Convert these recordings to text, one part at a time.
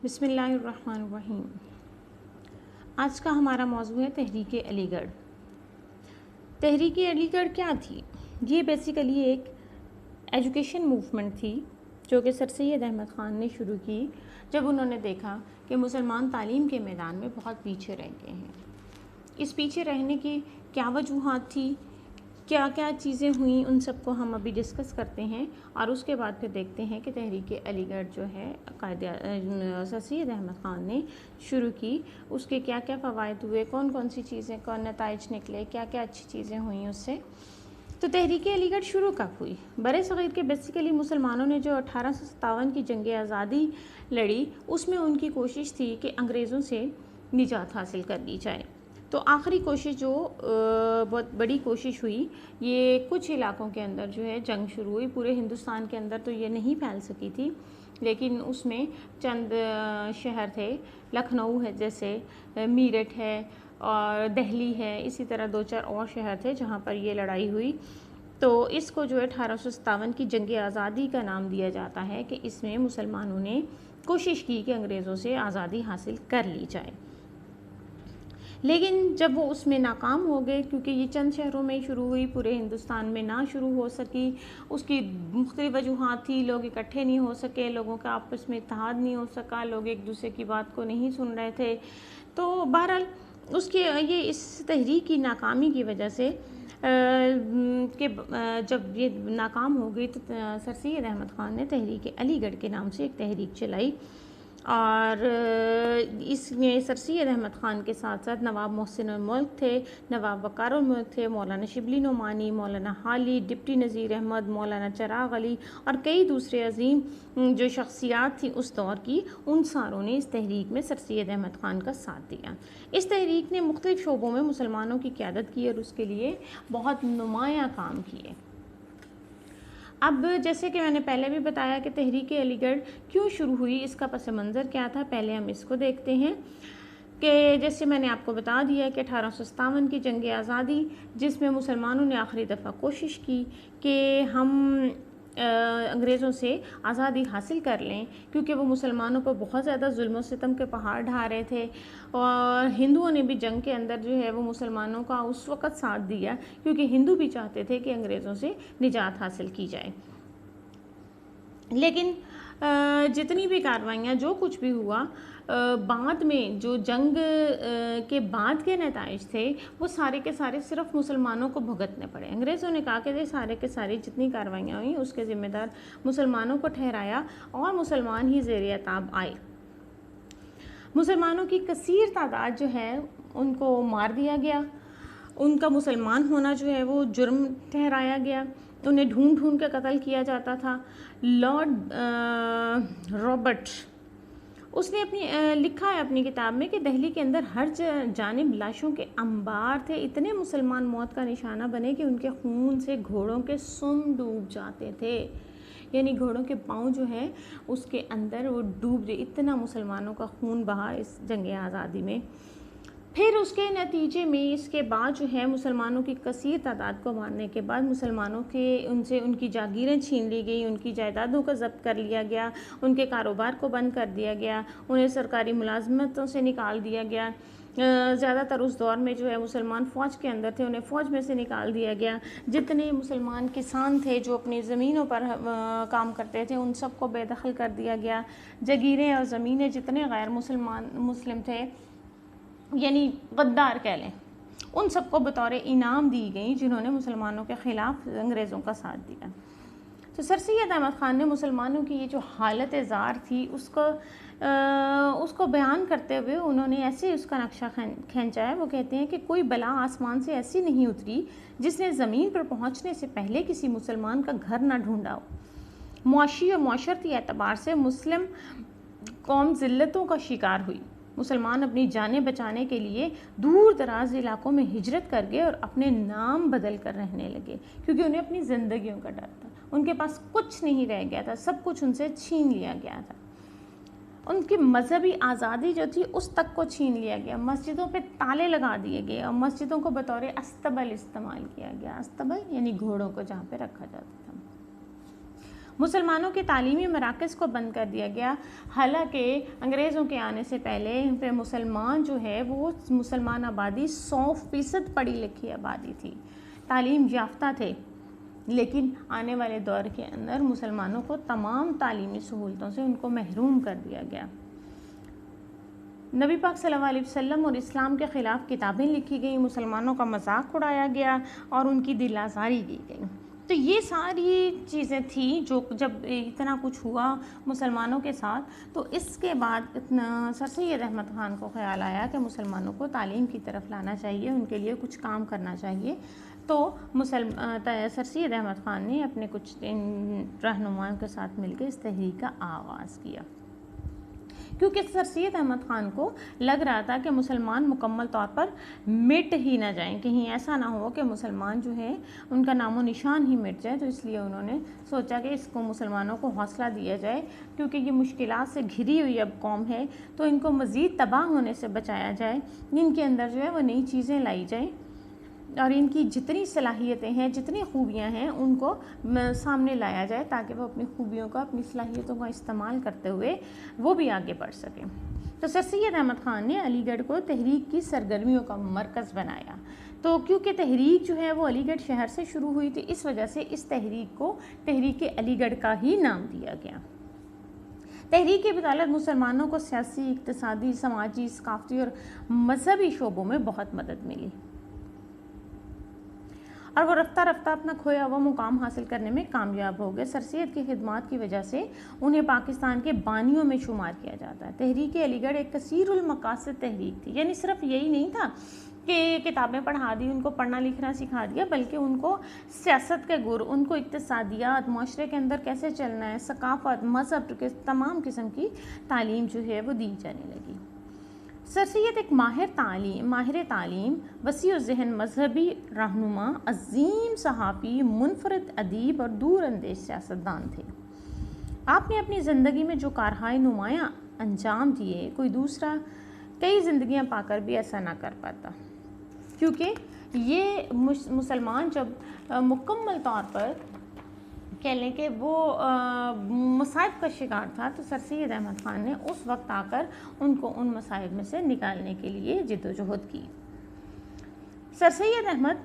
बिस्मिल्लाहिर्रहमानिर्रहीम। आज का हमारा मौजू है तहरीक अलीगढ़। तहरीक अलीगढ़ क्या थी? ये बेसिकली एक एजुकेशन मूवमेंट थी जो कि सर सैयद अहमद ख़ान ने शुरू की जब उन्होंने देखा कि मुसलमान तालीम के मैदान में बहुत पीछे रह गए हैं। इस पीछे रहने की क्या वजूहात थी, क्या क्या चीज़ें हुई, उन सब को हम अभी डिस्कस करते हैं और उसके बाद फिर देखते हैं कि तहरीक अलीगढ़ जो है सर सैयद अहमद ख़ान ने शुरू की, उसके क्या क्या फ़वाइद हुए, कौन कौन सी चीज़ें कौन नताइज निकले, क्या क्या अच्छी चीज़ें हुई उससे। तो तहरीक अलीगढ़ शुरू कब हुई? बरे सग़ीर के बेसिकली मुसलमानों ने जो 1857 की जंग आज़ादी लड़ी, उसमें उनकी कोशिश थी कि अंग्रेज़ों से निजात हासिल कर ली जाए। तो आखिरी कोशिश जो बहुत बड़ी कोशिश हुई, ये कुछ इलाकों के अंदर जो है जंग शुरू हुई। पूरे हिंदुस्तान के अंदर तो ये नहीं फैल सकी थी, लेकिन उसमें चंद शहर थे, लखनऊ है जैसे, मीरठ है और दिल्ली है, इसी तरह दो चार और शहर थे जहाँ पर ये लड़ाई हुई। तो इसको जो है 1857 की जंग आज़ादी का नाम दिया जाता है कि इसमें मुसलमानों ने कोशिश की कि अंग्रेज़ों से आज़ादी हासिल कर ली जाए। लेकिन जब वो उसमें नाकाम हो गए, क्योंकि ये चंद शहरों में शुरू हुई, पूरे हिंदुस्तान में ना शुरू हो सकी, उसकी मुख्तलिफ वजूहात थी। लोग इकट्ठे नहीं हो सके, लोगों का आपस में इत्तेहाद नहीं हो सका, लोग एक दूसरे की बात को नहीं सुन रहे थे। तो बहरहाल उसके ये इस तहरीक की नाकामी की वजह से जब ये नाकाम हो गई तो सर सैयद अहमद ख़ान ने तहरीक अलीगढ़ के नाम से एक तहरीक चलाई और इसमें सर सैयद अहमद ख़ान के साथ साथ नवाब मोहसिन मुल्क थे, नवाब वक़ार मुल्क थे, मौलाना शिबली नोमानी, मौलाना हाली, डिप्टी नज़ीर अहमद, मौलाना चिराग अली और कई दूसरे अजीम जो शख्सियात थी उस दौर की, उन सारों ने इस तहरीक में सर सैयद अहमद ख़ान का साथ दिया। इस तहरीक ने मुख्तलिफ़ शोबों में मुसलमानों की क़यादत की और उसके लिए बहुत नुमायाँ काम किए। अब जैसे कि मैंने पहले भी बताया कि तहरीक अलीगढ़ क्यों शुरू हुई, इसका पस मंज़र क्या था, पहले हम इसको देखते हैं कि जैसे मैंने आपको बता दिया कि 1857 की जंग आज़ादी, जिसमें मुसलमानों ने आखिरी दफ़ा कोशिश की कि हम अंग्रेज़ों से आज़ादी हासिल कर लें, क्योंकि वो मुसलमानों पर बहुत ज़्यादा जुल्म सितम के पहाड़ ढा रहे थे और हिंदुओं ने भी जंग के अंदर जो है वो मुसलमानों का उस वक़्त साथ दिया, क्योंकि हिंदू भी चाहते थे कि अंग्रेज़ों से निजात हासिल की जाए। लेकिन जितनी भी कार्रवाइयाँ, जो कुछ भी हुआ, बाद में जो जंग के बाद के नताइज थे वो सारे के सारे सिर्फ मुसलमानों को भुगतने पड़े। अंग्रेज़ों ने कहा कि ये सारे के सारे जितनी कार्रवाइयाँ हुई उसके ज़िम्मेदार मुसलमानों को ठहराया और मुसलमान ही ज़ेर-ए-ताब आए। मुसलमानों की कसीर तादाद जो है उनको मार दिया गया, उनका मुसलमान होना जो है वो जुर्म ठहराया गया, उन्हें ढूंढ ढूंढ के कत्ल किया जाता था। लॉर्ड रॉबर्ट उसने लिखा है अपनी किताब में कि दिल्ली के अंदर हर जानिब लाशों के अंबार थे, इतने मुसलमान मौत का निशाना बने कि उनके खून से घोड़ों के सुम डूब जाते थे, यानी घोड़ों के पाँव जो है उसके अंदर वो डूब गए, इतना मुसलमानों का खून बहा इस जंग आज़ादी में। फिर उसके नतीजे में इसके बाद जो है मुसलमानों की कसीर तादाद को मारने के बाद मुसलमानों के उनसे उनकी जागीरें छीन ली गई, उनकी जायदादों को ज़ब्त कर लिया गया, उनके कारोबार को बंद कर दिया गया, उन्हें सरकारी मुलाजमतों से निकाल दिया गया। ज़्यादातर उस दौर में जो है मुसलमान फ़ौज के अंदर थे, उन्हें फ़ौज में से निकाल दिया गया। जितने मुसलमान किसान थे जो अपनी ज़मीनों पर काम करते थे उन सब को बेदखल कर दिया गया। जगीरें और ज़मीनें जितने गैर मुस्लिम थे, यानी गद्दार कह लें, उन सबको बतौर इनाम दी गई जिन्होंने मुसलमानों के ख़िलाफ़ अंग्रेज़ों का साथ दिया। तो सर सैयद अहमद ख़ान ने मुसलमानों की ये जो हालत ज़ार थी उसको बयान करते हुए उन्होंने ऐसे उसका नक्शा खींचा है। वो कहते हैं कि कोई बला आसमान से ऐसी नहीं उतरी जिसने ज़मीन पर पहुँचने से पहले किसी मुसलमान का घर ना ढूंढा हो। मुआशी और माशरती एतबार से मुस्लिम कौम ज़िल्लतों का शिकार हुई। मुसलमान अपनी जानें बचाने के लिए दूर दराज इलाकों में हिजरत कर गए और अपने नाम बदल कर रहने लगे, क्योंकि उन्हें अपनी ज़िंदगियों का डर था। उनके पास कुछ नहीं रह गया था, सब कुछ उनसे छीन लिया गया था। उनकी मजहबी आज़ादी जो थी उस तक को छीन लिया गया। मस्जिदों पे ताले लगा दिए गए और मस्जिदों को बतौर अस्तबल इस्तेमाल किया गया। अस्तबल यानी घोड़ों को जहाँ पे रखा जाता था। मुसलमानों के तालीमी मराकज़ को बंद कर दिया गया। हालांकि अंग्रेज़ों के आने से पहले इन पर मुसलमान जो है वो मुसलमान आबादी 100% पढ़ी लिखी आबादी थी, तालीम याफ्ता थे, लेकिन आने वाले दौर के अंदर मुसलमानों को तमाम तालीमी सहूलतों से उनको महरूम कर दिया गया। नबी पाक सल्लल्लाहु अलैहि वसल्लम और इस्लाम के ख़िलाफ़ किताबें लिखी गई, मुसलमानों का मजाक उड़ाया गया और उनकी दिल आज़ारी की गई। तो ये सारी चीज़ें थी जो जब इतना कुछ हुआ मुसलमानों के साथ, तो इसके बाद इतना सर सैयद अहमद ख़ान को ख़्याल आया कि मुसलमानों को तालीम की तरफ लाना चाहिए, उनके लिए कुछ काम करना चाहिए। तो सर सैयद अहमद ख़ान ने अपने कुछ रहनुमाओं के साथ मिलकर इस तहरीक का आगाज़ किया, क्योंकि सर सैयद अहमद ख़ान को लग रहा था कि मुसलमान मुकम्मल तौर पर मिट ही ना जाएं, कहीं ऐसा ना हो कि मुसलमान जो है उनका नामो निशान ही मिट जाए। तो इसलिए उन्होंने सोचा कि इसको मुसलमानों को हौसला दिया जाए, क्योंकि ये मुश्किलात से घिरी हुई अब कौम है, तो इनको मज़ीद तबाह होने से बचाया जाए, इनके अंदर जो है वो नई चीज़ें लाई जाएँ और इनकी जितनी सलाहियतें हैं, जितनी खूबियां हैं, उनको सामने लाया जाए, ताकि वो अपनी खूबियों का, अपनी सलाहियतों का इस्तेमाल करते हुए वो भी आगे बढ़ सकें। तो सर सैयद अहमद ख़ान ने अलीगढ़ को तहरीक की सरगर्मियों का मरकज़ बनाया। तो क्योंकि तहरीक जो है वो अलीगढ़ शहर से शुरू हुई थी, इस वजह से इस तहरीक को तहरीक अलीगढ़ का ही नाम दिया गया। तहरीक की बदौलत मुसलमानों को सियासी, इक़्तिसादी, समाजी, सकाफ़ती और मजहबी शोबों में बहुत मदद मिली और वो रफ्ता रफ्ता अपना खोया हुआ मुकाम हासिल करने में कामयाब हो गए। सर सैयद की खिदमात की वजह से उन्हें पाकिस्तान के बानियों में शुमार किया जाता है। तहरीक अलीगढ़ एक कसीरुल मकासद तहरीक थी, यानी सिर्फ यही नहीं था कि किताबें पढ़ा दी, उनको पढ़ना लिखना सिखा दिया, बल्कि उनको सियासत के गुर, उनको इक़्तिसादियात, माशरे के अंदर कैसे चलना है, सकाफ़त, मज़हब के तमाम किस्म की तालीम जो है वो दी जाने लगी। सर सैयद एक माहिर तालीम, वसीउ ज़हन मजहबी रहनुमा, अजीम सहाफ़ी, मुनफरद अदीब और दूर अंदेश सियासतदान थे। आपने अपनी ज़िंदगी में जो कारहाय नुमायाँ अंजाम दिए, कोई दूसरा कई ज़िंदगियाँ पाकर भी ऐसा ना कर पाता, क्योंकि ये मुसलमान जब मुकम्मल तौर पर कह लें कि वो मसाइब का शिकार था, तो सर सैयद अहमद ख़ान ने उस वक्त आकर उनको उन मसाइब में से निकालने के लिए जिद्दोजहद की। सर सैयद अहमद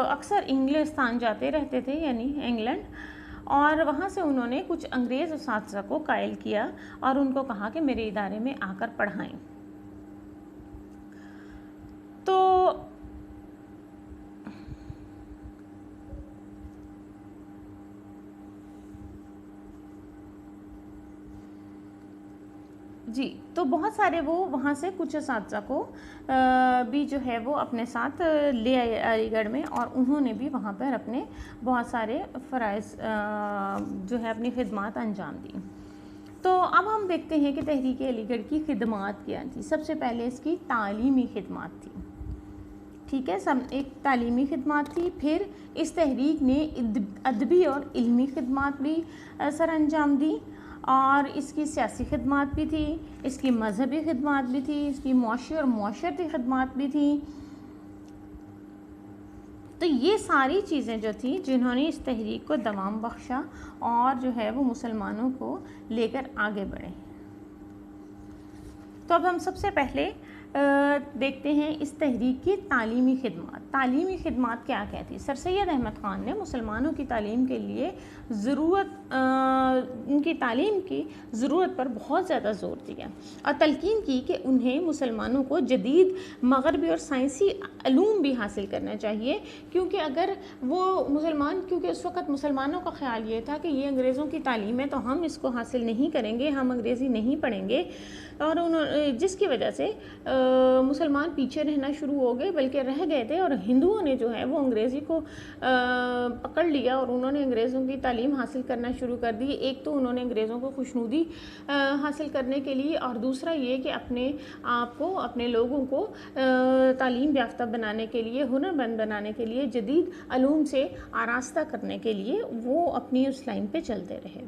अक्सर इंग्लिस्तान जाते रहते थे, यानी इंग्लैंड, और वहाँ से उन्होंने कुछ अंग्रेज़ उस्ताद को कायल किया और उनको कहा कि मेरे इदारे में आकर पढ़ाएं। तो बहुत सारे वो वहाँ से कुछ उस्ताद को भी जो है वो अपने साथ ले आए अलीगढ़ में, और उन्होंने भी वहाँ पर अपने बहुत सारे फ़राइज़ जो है अपनी खिदमात अंजाम दी। तो अब हम देखते हैं कि तहरीक अलीगढ़ की खिदमात क्या थी। सबसे पहले इसकी तालीमी खिदमात थी, ठीक है, सब एक तालीमी खिदमात थी। फिर इस तहरीक ने अदबी और इल्मी खिदमात भी सर अंजाम दी, और इसकी सियासी खिदमात भी थी, इसकी मजहबी खिदमात भी थी, इसकी मुआशी और मुआशरती खिदमात भी थी। तो ये सारी चीज़ें जो थी जिन्होंने इस तहरीक को दवाम बख्शा और जो है वो मुसलमानों को लेकर आगे बढ़े। तो अब हम सबसे पहले देखते हैं इस तहरीक की तालीमी खिदमात। तालीमी खिदमात क्या क्या थी? सर सैयद अहमद ख़ान ने मुसलमानों की तालीम के लिए उनकी तालीम की ज़रूरत पर बहुत ज़्यादा ज़ोर दिया और तलकीन की कि उन्हें मुसलमानों को जदीद मगरबी और साइंसी अलूम भी हासिल करना चाहिए, क्योंकि अगर वो मुसलमान, क्योंकि उस वक़्त मुसलमानों का ख़्याल ये था कि ये अंग्रेज़ों की तालीम है तो हम इसको हासिल नहीं करेंगे, हम अंग्रेज़ी नहीं पढ़ेंगे, और जिसकी वजह से मुसलमान पीछे रहना शुरू हो गए, बल्कि रह गए थे, और हिंदुओं ने जो है वो अंग्रेज़ी को पकड़ लिया और उन्होंने अंग्रेज़ों की तालीम हासिल करना शुरू कर दी। एक तो उन्होंने अंग्रेज़ों को खुशनुदी हासिल करने के लिए, और दूसरा ये कि अपने आप को, अपने लोगों को तालीम याफ्ता बनाने के लिए, हुनरमंद बनाने के लिए, जदीद अलूम से आरास्ता करने के लिए वो अपनी उस लाइन पे चलते रहे।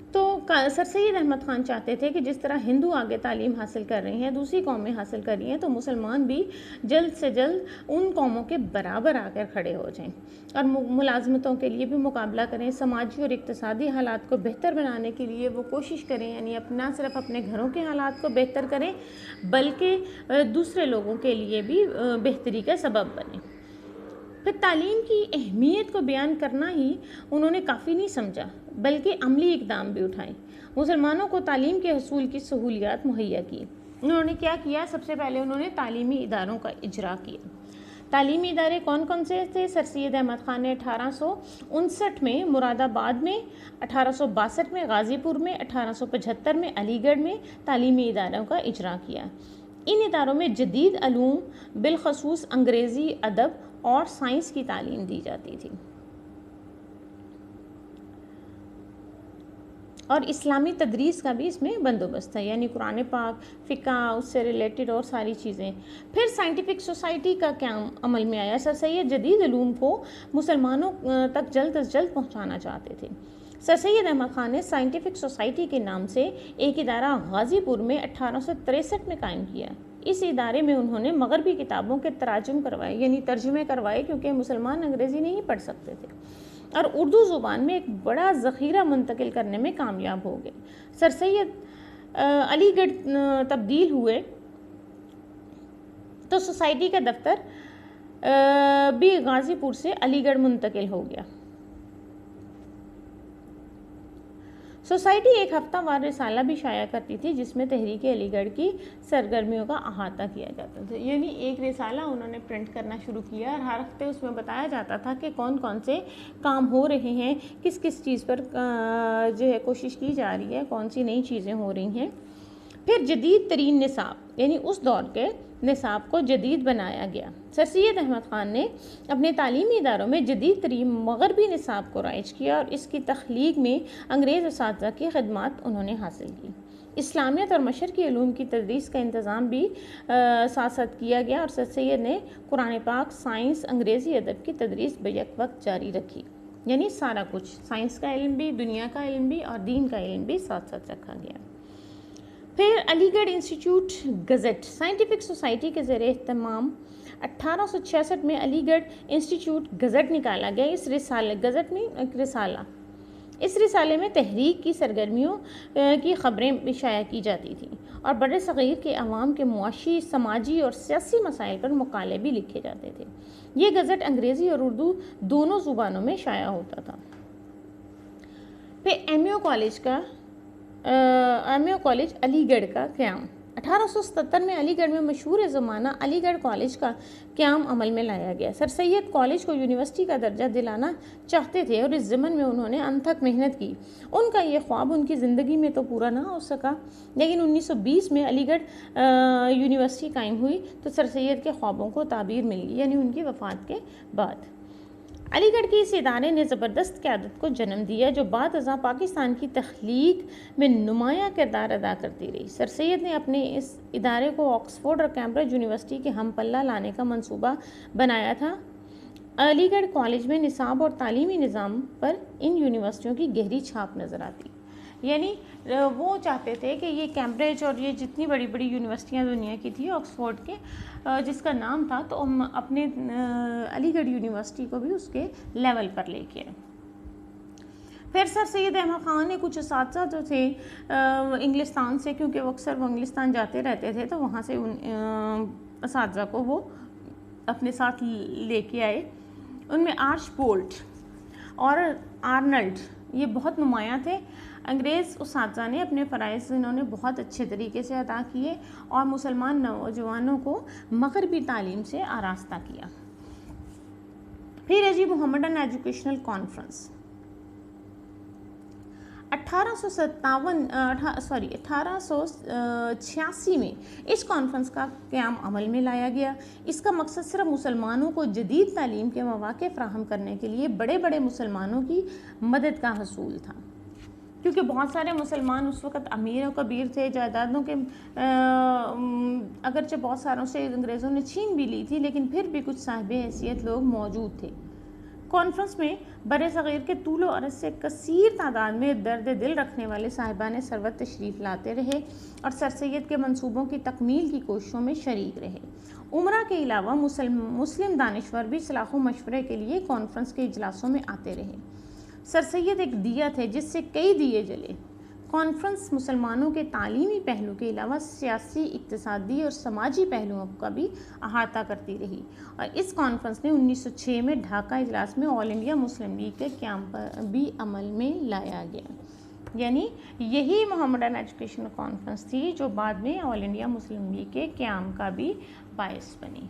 तो सर सैयद अहमद ख़ान चाहते थे कि जिस तरह हिंदू आगे तालीम हासिल कर रही हैं, दूसरी कौमें हासिल कर रही हैं, तो मुसलमान भी जल्द से जल्द उन कौमों के बराबर आकर खड़े हो जाएं और मुलाजमतों के लिए भी मुकाबला करें। समाजी और इक़्तिसादी हालात को बेहतर बनाने के लिए वो कोशिश करें, यानी ना सिर्फ अपने घरों के हालात को बेहतर करें बल्कि दूसरे लोगों के लिए भी बेहतरी का सबब बने। फिर तालीम की अहमियत को बयान करना ही उन्होंने काफ़ी नहीं समझा, बल्कि अमली इक़दाम भी उठाए। मुसलमानों को तालीम के हसूल की सहूलियात मुहैया की। उन्होंने क्या किया? सबसे पहले उन्होंने तालीमी इदारों का इजरा किया। तालीमी इदारे कौन कौन से थे? सर सैयद अहमद ख़ान ने 1859 में मुरादाबाद में, 1862 में गाज़ीपुर में, 1875 में अलीगढ़ में तालीमी इदारों का इजरा किया। इन इदारों में जदीद अलूम, बिलखसूस अंग्रेज़ी, अदब और साइंस की तालीम दी जाती थी और इस्लामी तदरीस का भी इसमें बंदोबस्त है, यानी कुरान पाक, फ़िक़्ह, उससे रिलेटेड और सारी चीज़ें। फिर साइंटिफिक सोसाइटी का क़याम अमल में आया। सर सैयद जदीद उलूम को मुसलमानों तक जल्द अज जल्द पहुँचाना चाहते थे। सर सैयद अहमद ख़ान ने साइंटिफिक सोसाइटी के नाम से एक इदारा गाज़ीपुर में 1863 में कायम किया। इस इदारे में उन्होंने मगरबी किताबों के तराजुम करवाए, यानी तर्जुमे करवाए, क्योंकि मुसलमान अंग्रेज़ी नहीं पढ़ सकते थे, और उर्दू ज़ुबान में एक बड़ा ज़ख़ीरा मुंतकिल करने में कामयाब हो गए। सर सैयद अलीगढ़ तब्दील हुए तो सोसाइटी का दफ्तर भी गाज़ीपुर से अलीगढ़ मुंतकिल हो गया। सोसाइटी एक हफ्तावार रिसाला भी शाया करती थी, जिसमें तहरीक अलीगढ़ की सरगर्मियों का अहाता किया जाता था। यानी एक रिसाला उन्होंने प्रिंट करना शुरू किया और हर हफ्ते उसमें बताया जाता था कि कौन कौन से काम हो रहे हैं, किस किस चीज़ पर जो है कोशिश की जा रही है, कौन सी नई चीज़ें हो रही हैं। फिर जदीद तरीन निसाब, यानी उस दौर के निसाब को जदीद बनाया गया। सर सैयद अहमद ख़ान ने अपने तालीमी इदारों में जदीद तरीन मगरबी निसाब को राइज किया और इसकी तख्लीक में अंग्रेज़ उसातिज़ा की खदमात उन्होंने हासिल की। इस्लामियत और मशरक़ी उलूम की तदरीस का इंतज़ाम भी साथ साथ किया गया और सर सैयद ने कुरान पाक, साइंस, अंग्रेज़ी अदब की तदरीस बेयक वक्त जारी रखी। यानी सारा कुछ, साइंस का इल्म भी, दुनिया का इल्म भी और दीन का इल्म भी साथ साथ रखा गया। फिर Aligarh institute gazette scientific society के ज़रिए इत्तमाम 1866 में अलीगढ़ इंस्टीट्यूट गज़ट निकाला गया। इस रिसाले, गज़ट में एक रिसाला, इस रिसाले में तहरीक की सरगर्मियों की ख़बरें भी शाया की जाती थीं और बड़े सग़ीर के अवाम के मुआशी, समाजी और सियासी मसाइल पर मकाले भी लिखे जाते थे। ये गज़ट अंग्रेज़ी और उर्दू दोनों ज़ुबानों में शाया होता था। फिर एमओ कॉलेज अलीगढ़ का क़याम 1877 में अलीगढ़ में मशहूर ज़माना अलीगढ़ कॉलेज का क़याम अमल में लाया गया। सर सैयद कॉलेज को यूनिवर्सिटी का दर्जा दिलाना चाहते थे और इस ज़मन में उन्होंने अनथक मेहनत की। उनका ये ख्वाब उनकी ज़िंदगी में तो पूरा ना हो सका, लेकिन 1920 में अलीगढ़ यूनिवर्सिटी कायम हुई तो सर सैयद के ख्वाबों को ताबीर मिली, यानी उनकी वफ़ात के बाद। अलीगढ़ के इस इदारे ने ज़बरदस्त क़यादत को जन्म दिया, जो बाद अज़ां पाकिस्तान की तख्लीक में नुमायाँ किरदार अदा करती रही। सर सैयद ने अपने इस इदारे को ऑक्सफोर्ड और कैम्ब्रिज यूनिवर्सिटी के हम पल्ला लाने का मंसूबा बनाया था। अलीगढ़ कॉलेज में निसाब और तालीमी निज़ाम पर इन यूनिवर्सिटियों की गहरी छाप नज़र आती, यानी वो चाहते थे कि ये कैम्ब्रिज और ये जितनी बड़ी बड़ी यूनिवर्सिटियाँ दुनिया की थी, ऑक्सफोर्ड के जिसका नाम था, तो हम अपने अलीगढ़ यूनिवर्सिटी को भी उसके लेवल पर लेके आए। फिर सर सैयद अहमद ख़ान ने कुछ असातिज़ा जो थे इंग्लिस्तान से, क्योंकि वो अक्सर वो इंग्लिस्तान जाते रहते थे, तो वहाँ से उन असातिज़ा को वो अपने साथ लेके आए। उनमें आर्चबोल्ट और आर्नल्ड ये बहुत नुमायाँ थे। अंग्रेज़ उसातिज़ा ने अपने फ़राइज़ इन्होंने बहुत अच्छे तरीके से अदा किए और मुसलमान नौजवानों को मग़रबी तालीम से आरास्ता किया। फिर है जी मोहम्मदन एजुकेशनल कॉन्फ्रेंस 1886 में इस कॉन्फ्रेंस का क़याम अमल में लाया गया। इसका मकसद सिर्फ मुसलमानों को जदीद तालीम के मौक़े फ़राहम करने के लिए बड़े बड़े मुसलमानों की मदद का हसूल था, क्योंकि बहुत सारे मुसलमान उस वक़्त अमीर और कबीर थे। जायदादों के अगरचे बहुत सारों से अंग्रेज़ों ने छीन भी ली थी, लेकिन फिर भी कुछ साहिब हैसियत लोग मौजूद थे। कॉन्फ्रेंस में बर-ए-सग़ीर के तूल व अर्ज़ से कसीर तादाद में दर्द दिल रखने वाले साहिबान सरवत तशरीफ़ लाते रहे और सर सैयद के मंसूबों की तकमील की कोशिशों में शरीक रहे। उमरा के अलावा मुस्लिम दानिश्वर भी सलाह व मशवरे के लिए कॉन्फ्रेंस के इजलासों में आते रहे। सर सैयद एक दिया थे जिससे कई दिए जले। कॉन्फ्रेंस मुसलमानों के तालीमी पहलू के अलावा सियासी, इक़्तिसादी और समाजी पहलुओं का भी अहाता करती रही और इस कॉन्फ्रेंस ने 1906 में ढाका इजलास में ऑल इंडिया मुस्लिम लीग के क़याम पर भी अमल में लाया गया। यानी यही मोहम्मडन एजुकेशन कॉन्फ्रेंस थी जो बाद में ऑल इंडिया मुस्लिम लीग के क़याम का भी बायस बनी।